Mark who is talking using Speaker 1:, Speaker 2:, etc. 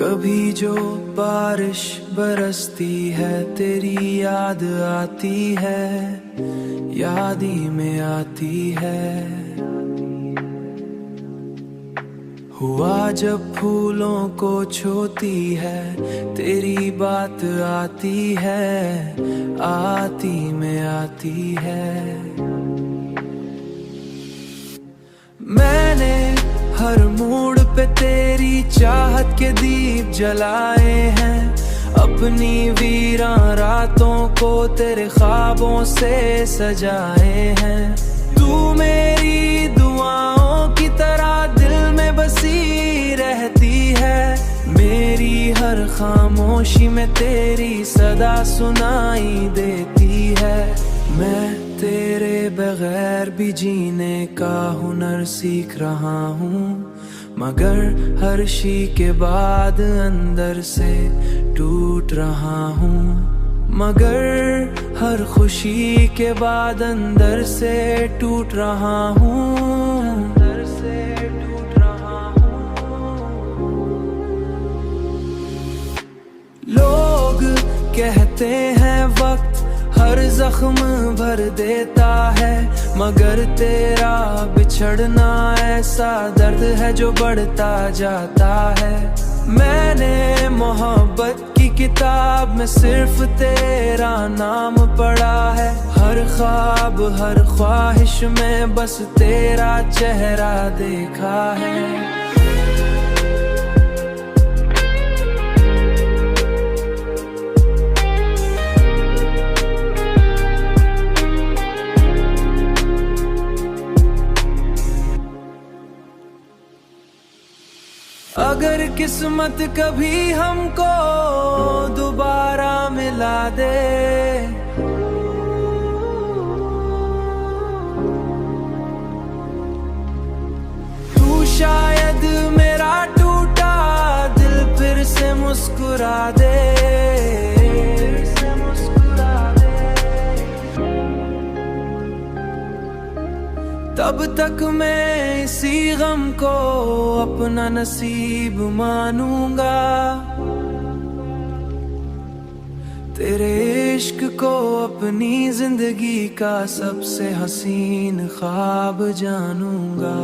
Speaker 1: कभी जो बारिश बरसती है तेरी याद आती है, याद ही में आती है। हुआ जब फूलों को छूती है तेरी बात आती है, आती में आती है। मैंने हर मूड पे तेरी चाहत के दीप जलाए हैं, अपनी वीरान रातों को तेरे ख्वाबों से सजाए हैं। तू मेरी दुआओं की तरह दिल में बसी रहती है, मेरी हर खामोशी में तेरी सदा सुनाई देती है। मैं तेरे बगैर भी जीने का हुनर सीख रहा हूँ, मगर हर शी के बाद अंदर से टूट रहा हूँ। मगर हर खुशी के बाद अंदर से टूट रहा हूँ, अंदर से टूट रहा हूँ। लोग कहते हैं वक्त हर जख्म भर देता है, मगर तेरा बिछड़ना ऐसा दर्द है जो बढ़ता जाता है। मैंने मोहब्बत की किताब में सिर्फ तेरा नाम पढ़ा है, हर ख्वाब हर ख्वाहिश में बस तेरा चेहरा देखा है। अगर किस्मत कभी हमको दोबारा मिला दे, तू शायद मेरा टूटा दिल फिर से मुस्कुरा दे, तब तक मैं इसी गम को अपना नसीब मानूंगा। तेरे इश्क को अपनी जिंदगी का सबसे हसीन ख्वाब जानूंगा।